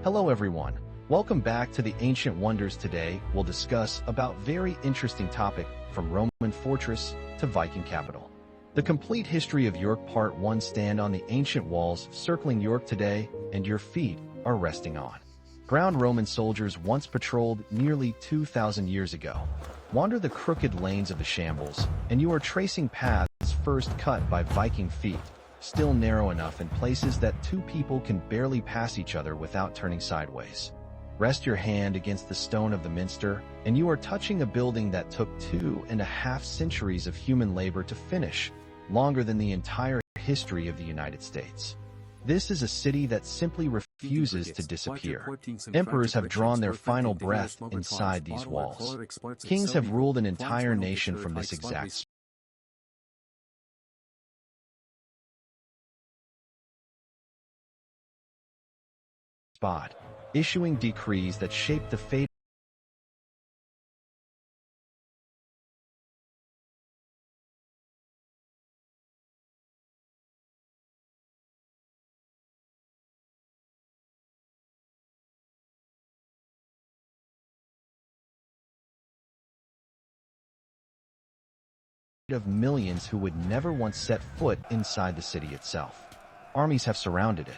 Hello everyone. Welcome back to the Ancient Wonders. Today we'll discuss about very interesting topic from Roman fortress to Viking capital. The complete history of York. Part 1. Stand on the ancient walls circling York today and your feet are resting on ground Roman soldiers once patrolled nearly 2,000 years ago. Wander the crooked lanes of the shambles and you are tracing paths first cut by Viking feet, still narrow enough in places that two people can barely pass each other without turning sideways. Rest your hand against the stone of the Minster, and you are touching a building that took 2.5 centuries of human labor to finish, longer than the entire history of the United States. This is a city that simply refuses to disappear. Emperors have drawn their final breath inside these walls. Kings have ruled an entire nation from this exact spot, issuing decrees that shaped the fate of millions who would never once set foot inside the city itself. Armies have surrounded it.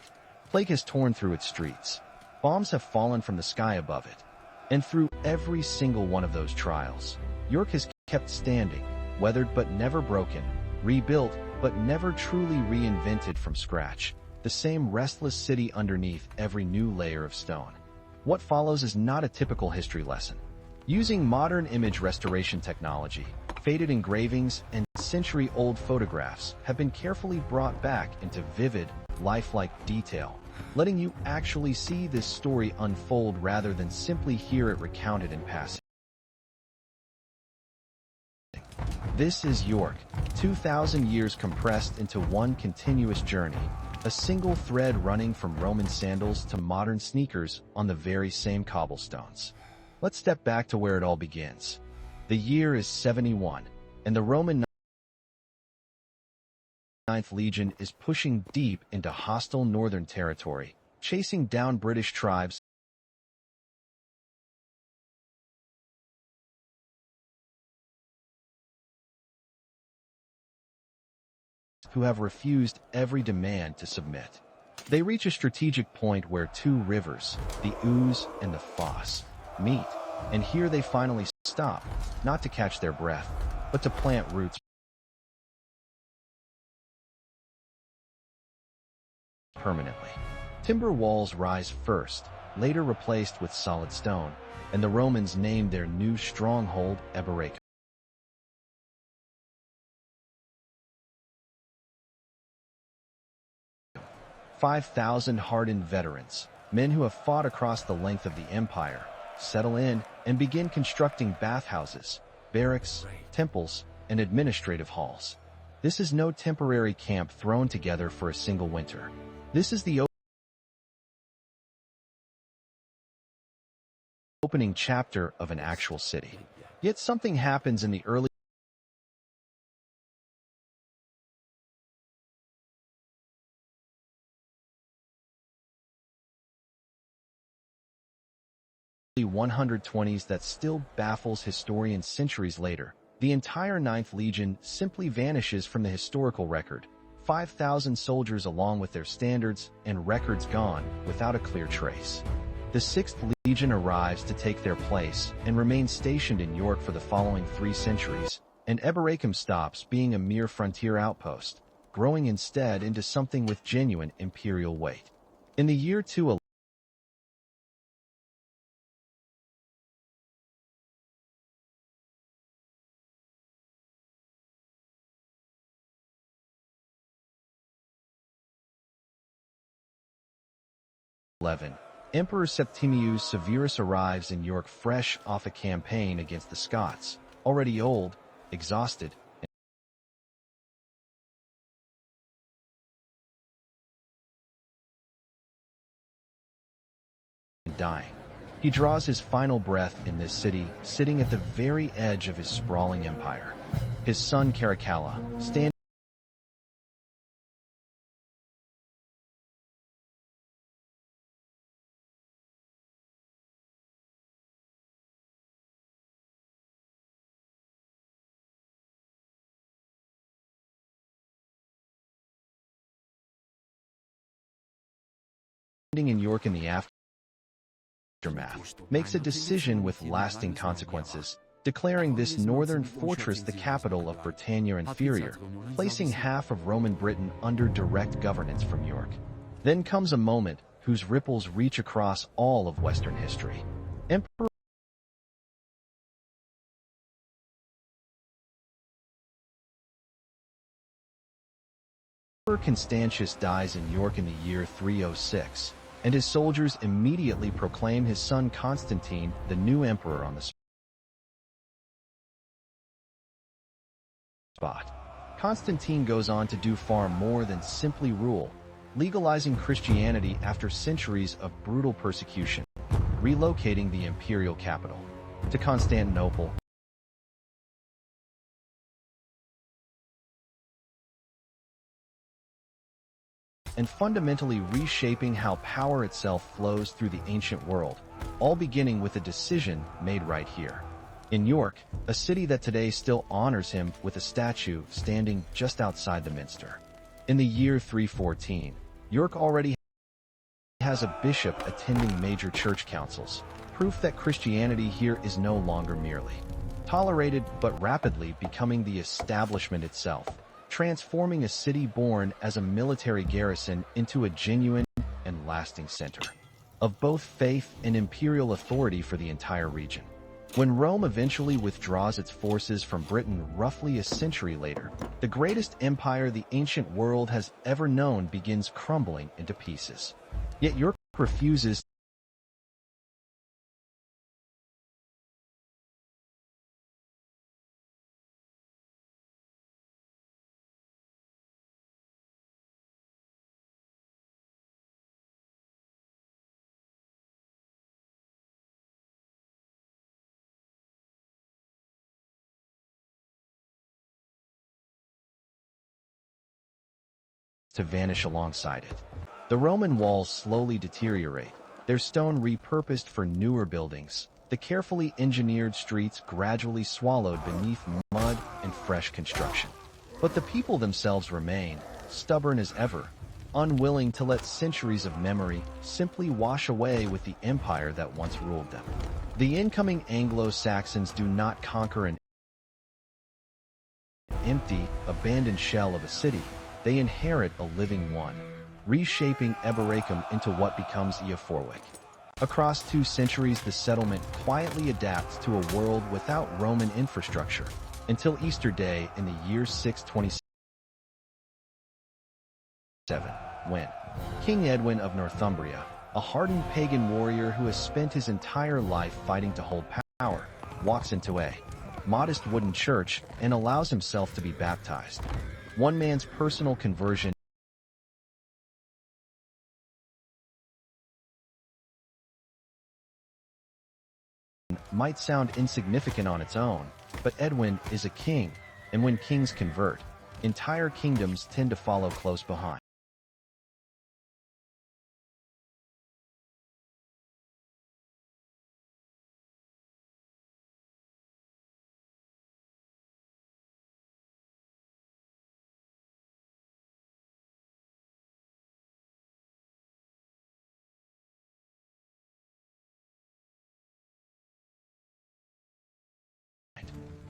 Plague has torn through its streets. Bombs have fallen from the sky above it. And through every single one of those trials, York has kept standing, weathered but never broken, rebuilt but never truly reinvented from scratch, the same restless city underneath every new layer of stone. What follows is not a typical history lesson. Using modern image restoration technology, faded engravings and century-old photographs have been carefully brought back into vivid, lifelike detail, letting you actually see this story unfold rather than simply hear it recounted in passing. This is York, 2,000 years compressed into one continuous journey, a single thread running from Roman sandals to modern sneakers on the very same cobblestones. Let's step back to where it all begins. The year is 71, and the Roman 9th Legion is pushing deep into hostile northern territory, chasing down British tribes who have refused every demand to submit. They reach a strategic point where two rivers, the Ouse and the Foss, meet, and here they finally stop, not to catch their breath, but to plant roots permanently. Timber walls rise first, later replaced with solid stone, and the Romans named their new stronghold Eboracum. 5,000 hardened veterans, men who have fought across the length of the empire, settle in and begin constructing bathhouses, barracks, temples, and administrative halls. This is no temporary camp thrown together for a single winter. This is the opening chapter of an actual city. Yet something happens in the early 120s that still baffles historians centuries later. The entire 9th Legion simply vanishes from the historical record. 5,000 soldiers along with their standards and records gone without a clear trace. The 6th Legion arrives to take their place and remains stationed in York for the following 3 centuries, and Eboracum stops being a mere frontier outpost, growing instead into something with genuine imperial weight. In the year 211, Emperor Septimius Severus arrives in York fresh off a campaign against the Scots, already old, exhausted, and dying. He draws his final breath in this city, sitting at the very edge of his sprawling empire. His son Caracalla, standing landing in York in the aftermath, makes a decision with lasting consequences, declaring this northern fortress the capital of Britannia Inferior, placing half of Roman Britain under direct governance from York. Then comes a moment whose ripples reach across all of Western history. Emperor Constantius dies in York in the year 306, and his soldiers immediately proclaim his son Constantine the new emperor on the spot. Constantine goes on to do far more than simply rule, legalizing Christianity after centuries of brutal persecution, relocating the imperial capital to Constantinople, and fundamentally reshaping how power itself flows through the ancient world, all beginning with a decision made right here. In York, a city that today still honors him with a statue standing just outside the minster. In the year 314, York already has a bishop attending major church councils, proof that Christianity here is no longer merely tolerated but rapidly becoming the establishment itself, transforming a city born as a military garrison into a genuine and lasting center of both faith and imperial authority for the entire region. When Rome eventually withdraws its forces from Britain roughly a century later, the greatest empire the ancient world has ever known begins crumbling into pieces. Yet York refuses to vanish alongside it. The Roman walls slowly deteriorate, their stone repurposed for newer buildings, the carefully engineered streets gradually swallowed beneath mud and fresh construction. But the people themselves remain, stubborn as ever, unwilling to let centuries of memory simply wash away with the empire that once ruled them. The incoming Anglo-Saxons do not conquer an empty, abandoned shell of a city. They inherit a living one, reshaping Eboracum into what becomes Jórvík. Across 2 centuries, the settlement quietly adapts to a world without Roman infrastructure, until Easter Day in the year 627, when King Edwin of Northumbria, a hardened pagan warrior who has spent his entire life fighting to hold power, walks into a modest wooden church and allows himself to be baptized. One man's personal conversion might sound insignificant on its own, but Edwin is a king, and when kings convert, entire kingdoms tend to follow close behind.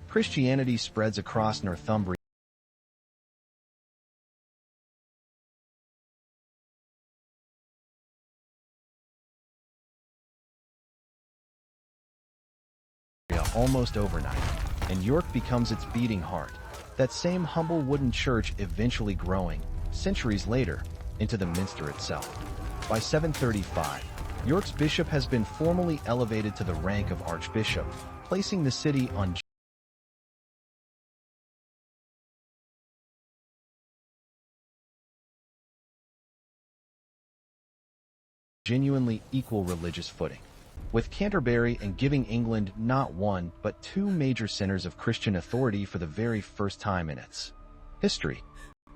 Christianity spreads across Northumbria, almost overnight, and York becomes its beating heart. That same humble wooden church eventually growing, centuries later, into the minster itself. By 735, York's bishop has been formally elevated to the rank of archbishop, placing the city on genuinely equal religious footing, with Canterbury and Giving England not one but 2 major centers of Christian authority for the very first time in its history.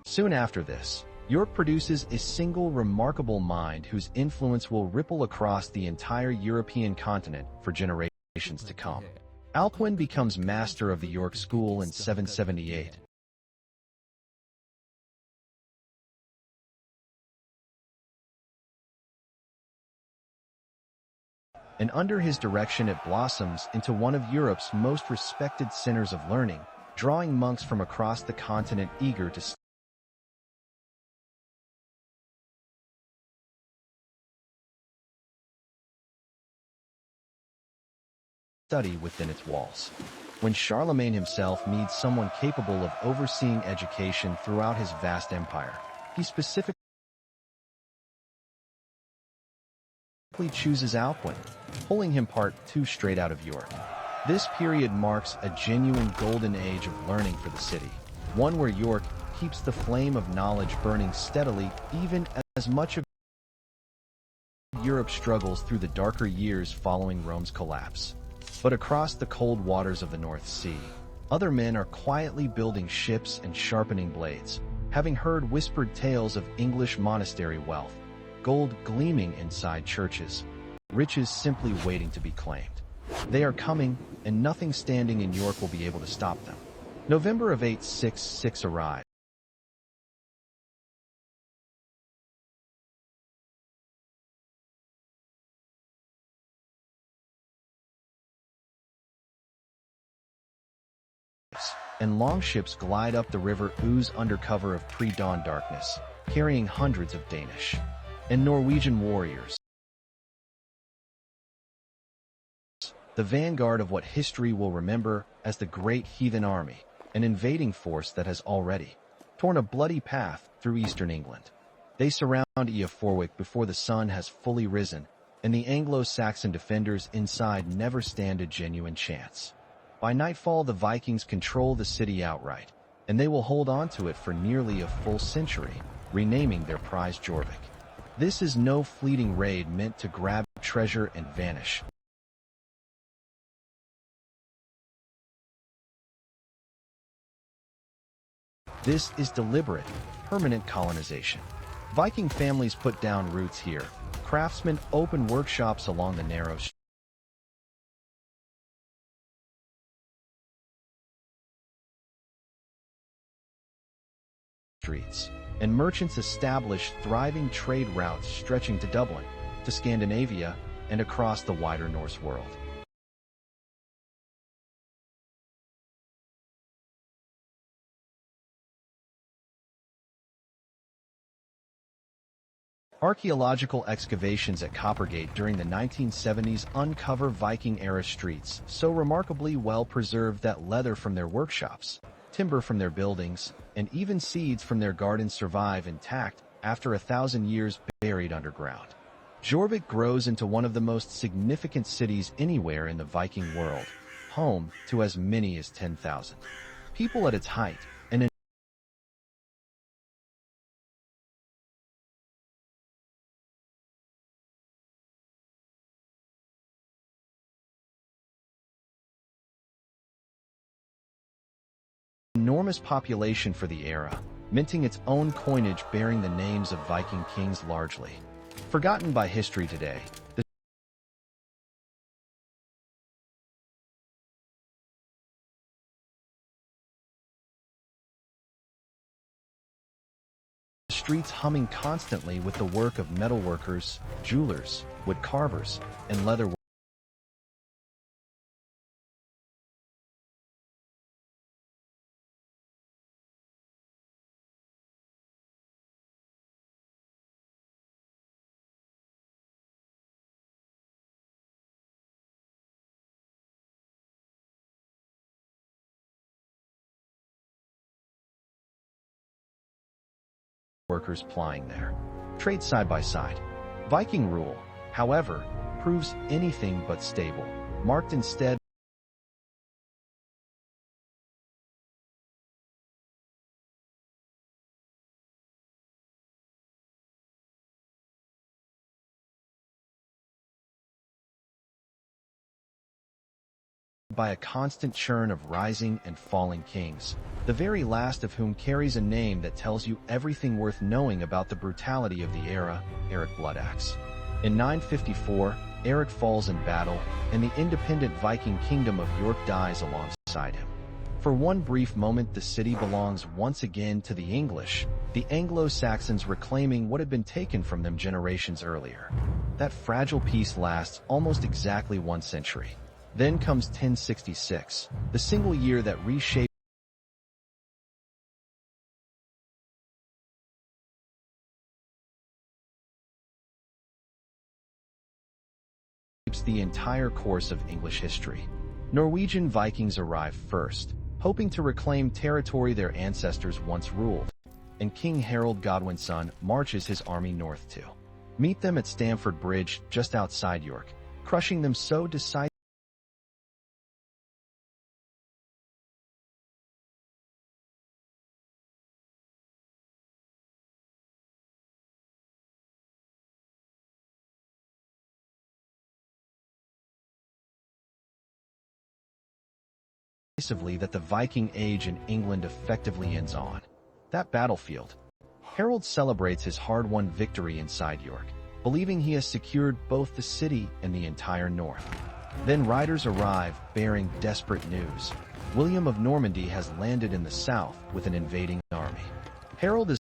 Soon after this, York produces a single remarkable mind whose influence will ripple across the entire European continent for generations to come. Alcuin becomes master of the York School in 778, and under his direction it blossoms into one of Europe's most respected centers of learning, drawing monks from across the continent eager to study within its walls. When Charlemagne himself needs someone capable of overseeing education throughout his vast empire, he specifically chooses Alcuin, pulling him part two straight out of York. This period marks a genuine golden age of learning for the city, one where York keeps the flame of knowledge burning steadily even as much of Europe struggles through the darker years following Rome's collapse. But across the cold waters of the North Sea, other men are quietly building ships and sharpening blades, having heard whispered tales of English monastery wealth, gold gleaming inside churches, riches simply waiting to be claimed. They are coming, and nothing standing in York will be able to stop them. November of 866 arrives, and longships glide up the river Ouse under cover of pre-dawn darkness, carrying hundreds of Danish and Norwegian warriors, the vanguard of what history will remember as the Great Heathen Army, an invading force that has already torn a bloody path through eastern England. They surround Eboracum before the sun has fully risen, and the Anglo-Saxon defenders inside never stand a genuine chance. By nightfall, the Vikings control the city outright, and they will hold on to it for nearly a full century, renaming their prize Jórvík. This is no fleeting raid meant to grab treasure and vanish. This is deliberate, permanent colonization. Viking families put down roots here. Craftsmen open workshops along the narrow streets, and merchants establish thriving trade routes stretching to Dublin, to Scandinavia, and across the wider Norse world. Archaeological excavations at Coppergate during the 1970s uncover Viking-era streets so remarkably well preserved that leather from their workshops, timber from their buildings, and even seeds from their gardens survive intact after 1,000 years buried underground. Jórvík grows into one of the most significant cities anywhere in the Viking world, home to as many as 10,000 people at its height, and enormous population for the era, minting its own coinage bearing the names of Viking kings largely forgotten by history today. The streets humming constantly with the work of metalworkers, jewelers, wood carvers, and leather workers plying there. Trade side by side. Viking rule, however, proves anything but stable, marked instead by a constant churn of rising and falling kings, the very last of whom carries a name that tells you everything worth knowing about the brutality of the era, Eric Bloodaxe. In 954, Eric falls in battle, and the independent Viking kingdom of York dies alongside him. For one brief moment, the city belongs once again to the English, the Anglo-Saxons reclaiming what had been taken from them generations earlier. That fragile peace lasts almost exactly 1 century. Then comes 1066, the single year that reshaped the entire course of English history. Norwegian Vikings arrive first, hoping to reclaim territory their ancestors once ruled, and King Harold Godwin's son marches his army north to meet them at Stamford Bridge just outside York, crushing them so decisively that the Viking Age in England effectively ends on that battlefield. Harold celebrates his hard-won victory inside York, believing he has secured both the city and the entire north. Then riders arrive, bearing desperate news. William of Normandy has landed in the south with an invading army. Harold is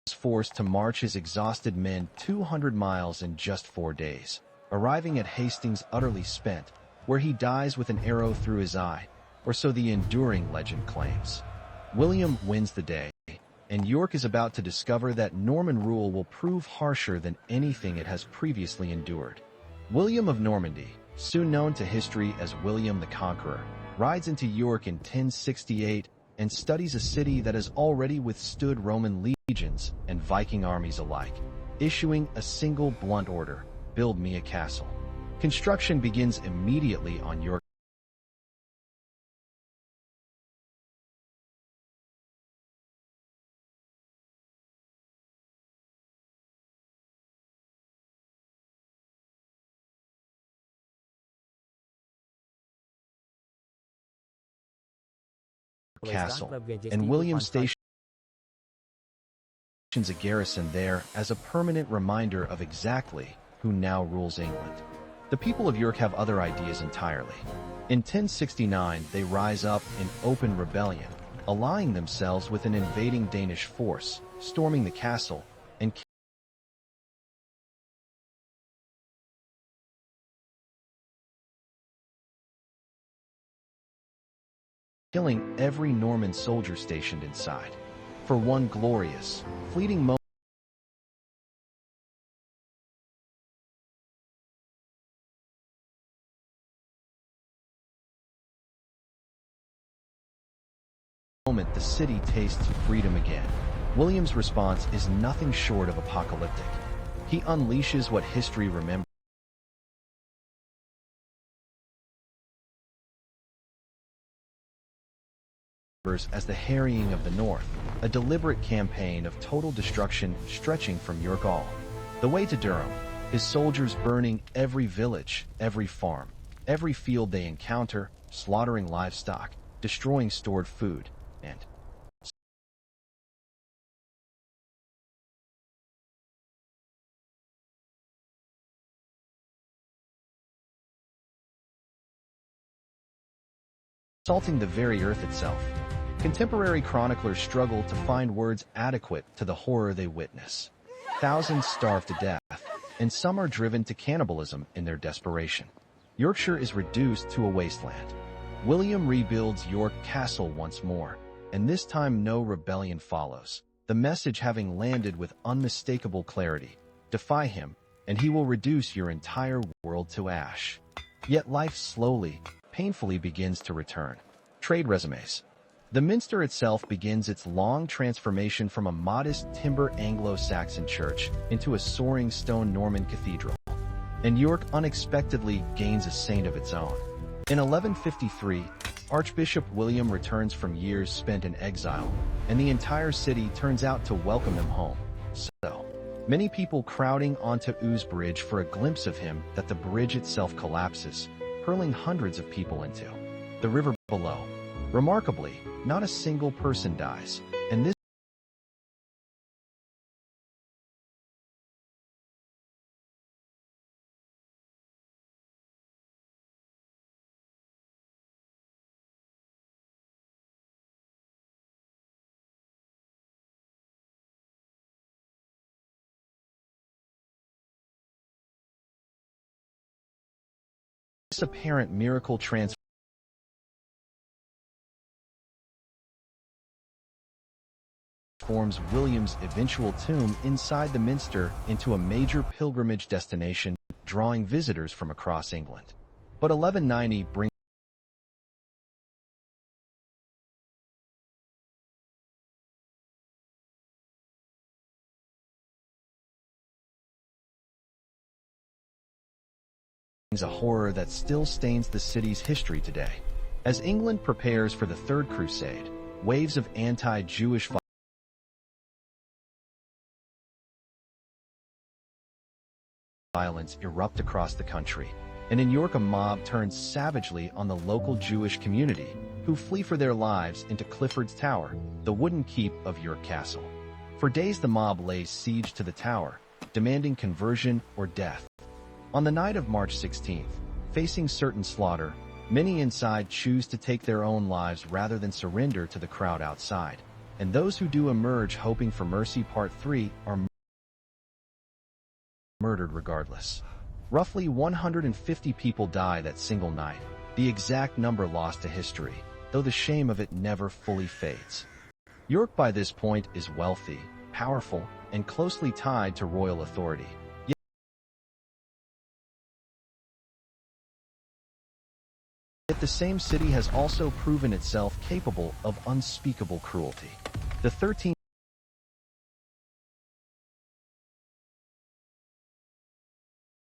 forced to march his exhausted men 200 miles in just 4 days, arriving at Hastings utterly spent, where he dies with an arrow through his eye, or so the enduring legend claims. William wins the day, and York is about to discover that Norman rule will prove harsher than anything it has previously endured. William of Normandy, soon known to history as William the Conqueror, rides into York in 1068 and studies a city that has already withstood Roman legions and Viking armies alike, issuing a single blunt order: build me a castle. Construction begins immediately on York Castle, and William stations a garrison there as a permanent reminder of exactly who now rules England. The people of York have other ideas entirely. In 1069, they rise up in open rebellion, allying themselves with an invading Danish force, storming the castle, and killing every Norman soldier stationed inside. For one glorious, fleeting moment, the city tastes freedom again. William's response is nothing short of apocalyptic. He unleashes what history remembers as the harrying of the North, a deliberate campaign of total destruction stretching from York all the way to Durham, his soldiers burning every village, every farm, every field they encounter, slaughtering livestock, destroying stored food, and salting the very earth itself. Contemporary chroniclers struggle to find words adequate to the horror they witness. Thousands starve to death, and some are driven to cannibalism in their desperation. Yorkshire is reduced to a wasteland. William rebuilds York Castle once more, and this time no rebellion follows, the message having landed with unmistakable clarity: defy him, and he will reduce your entire world to ash. Yet life slowly, painfully begins to return. Trade resumes. The Minster itself begins its long transformation from a modest timber Anglo-Saxon church into a soaring stone Norman cathedral, and York unexpectedly gains a saint of its own. In 1153, Archbishop William returns from years spent in exile, and the entire city turns out to welcome him home. So, many people crowding onto U's bridge for a glimpse of him that the bridge itself collapses, hurling hundreds of people into the river below. Remarkably, not a single person dies, and this apparent miracle transforms William's eventual tomb inside the Minster into a major pilgrimage destination, drawing visitors from across England. But 1190 brings a horror that still stains the city's history today. As England prepares for the Third Crusade, waves of anti-Jewish violence erupt across the country, and in York a mob turns savagely on the local Jewish community, who flee for their lives into Clifford's Tower, the wooden keep of York Castle. For days the mob lays siege to the tower, demanding conversion or death. On the night of March 16th, facing certain slaughter, many inside choose to take their own lives rather than surrender to the crowd outside, and those who do emerge hoping for mercy. Part 3 are murdered regardless. Roughly 150 people die that single night, the exact number lost to history, though the shame of it never fully fades. York by this point is wealthy, powerful, and closely tied to royal authority. Yet the same city has also proven itself capable of unspeakable cruelty. The 13th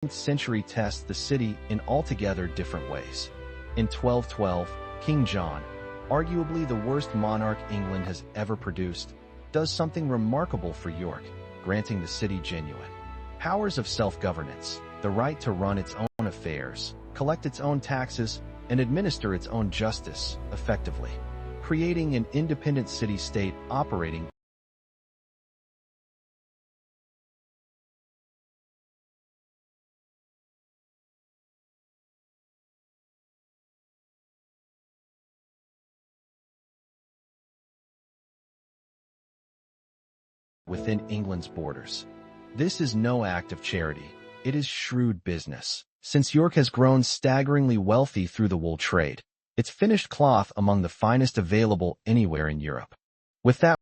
century tests the city in altogether different ways. In 1212, King John, arguably the worst monarch England has ever produced, does something remarkable for York, granting the city genuine powers of self-governance, the right to run its own affairs, collect its own taxes, and administer its own justice effectively, creating an independent city-state operating within England's borders. This is no act of charity, it is shrewd business. Since York has grown staggeringly wealthy through the wool trade, its finished cloth among the finest available anywhere in Europe. With that